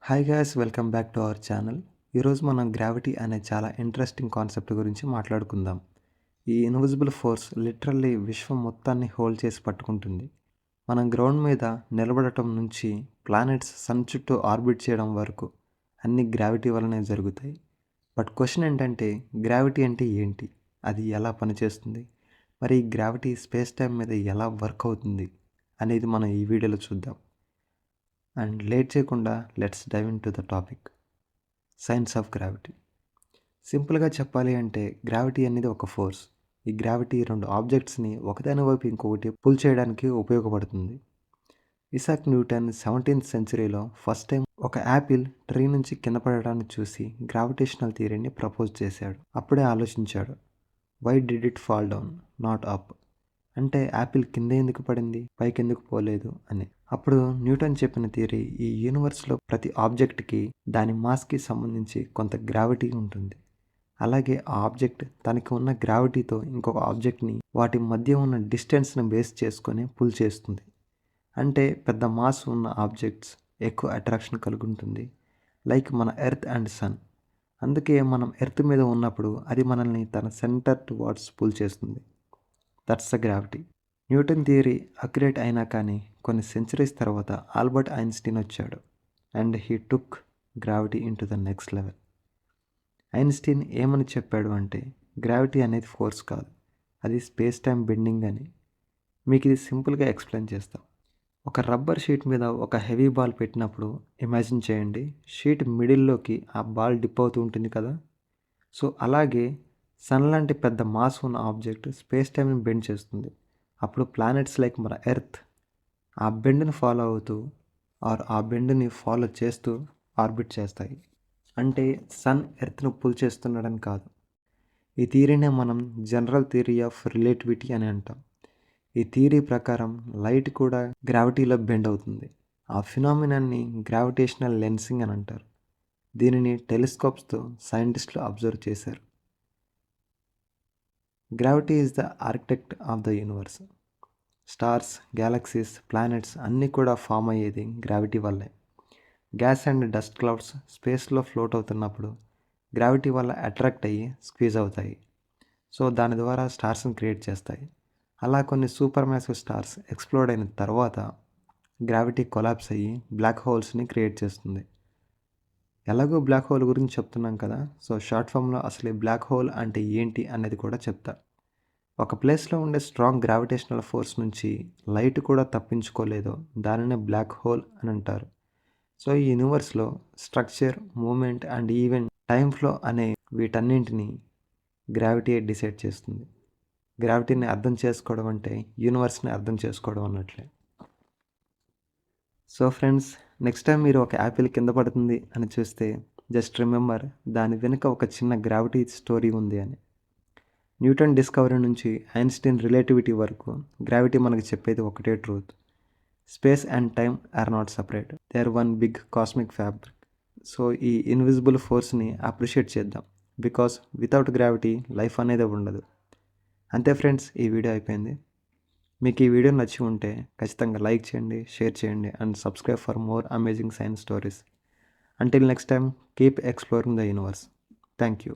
Hi guys, welcome back to our channel. ఈరోజు మనం gravity అనే చాలా ఇంట్రెస్టింగ్ కాన్సెప్ట్ గురించి మాట్లాడుకుందాం. ఈ ఇన్విజిబుల్ ఫోర్స్ లిటరల్లీ విశ్వం మొత్తాన్ని హోల్డ్ చేసి పట్టుకుంటుంది. మనం గ్రౌండ్ మీద నిలబడటం నుంచి ప్లానెట్స్ సన్ చుట్టూ ఆర్బిట్ చేయడం వరకు అన్ని గ్రావిటీ వల్లనే జరుగుతాయి. బట్ క్వశ్చన్ ఏంటంటే, గ్రావిటీ అంటే ఏంటి, అది ఎలా పనిచేస్తుంది, మరి ఈ గ్రావిటీ స్పేస్ టైం మీద ఎలా వర్క్ అవుతుంది అనేది మనం ఈ వీడియోలో చూద్దాం. అండ్ లేట్ చేయకుండా let's dive into the topic, science of gravity. సింపుల్గా చెప్పాలి అంటే గ్రావిటీ అనేది ఒక ఫోర్స్. ఈ గ్రావిటీ రెండు ఆబ్జెక్ట్స్ని ఒకదాని వైపు ఇంకొకటి పుల్ చేయడానికి ఉపయోగపడుతుంది. ఇసాక్ న్యూటన్ 17th సెంచరీలో ఫస్ట్ టైం ఒక యాపిల్ ట్రీ నుంచి కింద పడడాన్ని చూసి గ్రావిటేషనల్ థియరీని ప్రపోజ్ చేశాడు. అప్పుడే ఆలోచించాడు, why did it fall down not up, అంటే యాపిల్ కింద ఎందుకు పడింది, పైకి ఎందుకు పోలేదు అని. అప్పుడు న్యూటన్ చెప్పిన థియరీ, ఈ యూనివర్స్లో ప్రతి ఆబ్జెక్ట్కి దాని మాస్కి సంబంధించి కొంత గ్రావిటీ ఉంటుంది. అలాగే ఆ ఆబ్జెక్ట్ తనకి ఉన్న గ్రావిటీతో ఇంకొక ఆబ్జెక్ట్ని వాటి మధ్య ఉన్న డిస్టెన్స్ని బేస్ చేసుకొని పుల్ చేస్తుంది. అంటే పెద్ద మాస్ ఉన్న ఆబ్జెక్ట్స్ ఎక్కువ అట్రాక్షన్ కలిగి ఉంటుంది, లైక్ మన ఎర్త్ అండ్ సన్. అందుకే మనం ఎర్త్ మీద ఉన్నప్పుడు అది మనల్ని తన సెంటర్ టువార్డ్స్ పుల్ చేస్తుంది. That's the gravity. Newton theory accurate అయినా కానీ కొన్ని సెంచరీస్ తర్వాత ఆల్బర్ట్ ఐన్స్టీన్ వచ్చాడు and he took gravity in to the next level. Einstein ఏమని చెప్పాడు అంటే, గ్రావిటీ అనేది ఫోర్స్ కాదు, అది స్పేస్ టైం బెండింగ్ అని. మీకు ఇది సింపుల్గా ఎక్స్ప్లెయిన్ చేస్తాం. ఒక రబ్బర్ షీట్ మీద ఒక హెవీ బాల్ పెట్టినప్పుడు ఇమాజిన్ చేయండి, షీట్ మిడిల్లోకి ఆ బాల్ డిప్ అవుతూ ఉంటుంది కదా. సో అలాగే సన్ లాంటి పెద్ద మాస్ ఉన్న ఆబ్జెక్ట్ స్పేస్ టైంని బెండ్ చేస్తుంది. అప్పుడు ప్లానెట్స్ లైక్ మన ఎర్త్ ఆ బెండ్ని ఫాలో అవుతూ ఆర్ ఆ బెండ్ని ఫాలో చేస్తూ ఆర్బిట్ చేస్తాయి. అంటే సన్ ఎర్త్ను పుల్ చేస్తున్నాడని కాదు. ఈ థియరీనే మనం జనరల్ థియరీ ఆఫ్ రిలేటివిటీ అని అంటాం. ఈ థియరీ ప్రకారం లైట్ కూడా గ్రావిటీలో బెండ్ అవుతుంది. ఆ ఫినామినాన్ని గ్రావిటేషనల్ లెన్సింగ్ అని అంటారు. దీనిని టెలిస్కోప్స్తో సైంటిస్టులు అబ్జర్వ్ చేశారు. Gravity is the architect of the universe. Stars, galaxies, planets అన్నీ కూడా ఫామ్ అయ్యేది గ్రావిటీ వల్లే. గ్యాస్ అండ్ డస్ట్ క్లౌడ్స్ స్పేస్లో ఫ్లోట్ అవుతున్నప్పుడు గ్రావిటీ వల్ల అట్రాక్ట్ అయ్యి స్క్వీజ్ అవుతాయి. సో దాని ద్వారా స్టార్స్ని క్రియేట్ చేస్తాయి. అలా కొన్ని సూపర్ మ్యాసివ్ స్టార్స్ ఎక్స్ప్లోడ్ అయిన తర్వాత గ్రావిటీ కొలాప్స్ అయ్యి బ్లాక్ హోల్స్ని క్రియేట్ చేస్తుంది. ఎలాగో బ్లాక్ హోల్ గురించి చెప్తున్నాం కదా, సో షార్ట్ ఫామ్లో అసలు బ్లాక్ హోల్ అంటే ఏంటి అనేది కూడా చెప్తా. ఒక ప్లేస్లో ఉండే స్ట్రాంగ్ గ్రావిటేషనల్ ఫోర్స్ నుంచి లైట్ కూడా తప్పించుకోలేదో దానినే బ్లాక్ హోల్ అని అంటారు. సో ఈ యూనివర్స్లో structure, moment and even time flow అనే వీటన్నింటినీ గ్రావిటీ డిసైడ్ చేస్తుంది. గ్రావిటీని అర్థం చేసుకోవడం అంటే యూనివర్స్ని అర్థం చేసుకోవడం అన్నట్లే. సో ఫ్రెండ్స్, నెక్స్ట్ టైం మీరు ఒక యాపిల్ కింద పడుతుంది అని చూస్తే జస్ట్ రిమెంబర్, దాని వెనుక ఒక చిన్న గ్రావిటీ స్టోరీ ఉంది అని. న్యూటన్ డిస్కవరీ నుంచి ఐన్స్టీన్ రిలేటివిటీ వరకు గ్రావిటీ మనకు చెప్పేది ఒకటే truth: space and time are not separate, they are one big cosmic fabric. So ఈ ఇన్విజిబుల్ ఫోర్స్ని అప్రిషియేట్ చేద్దాం, బికాస్ వితౌట్ గ్రావిటీ లైఫ్ అనేది ఉండదు. అంతే ఫ్రెండ్స్, ఈ వీడియో అయిపోయింది. మీకు ఈ వీడియో నచ్చి ఉంటే ఖచ్చితంగా లైక్ చేయండి, షేర్ చేయండి and subscribe for more amazing science stories. Until next time, keep exploring the universe. Thank you.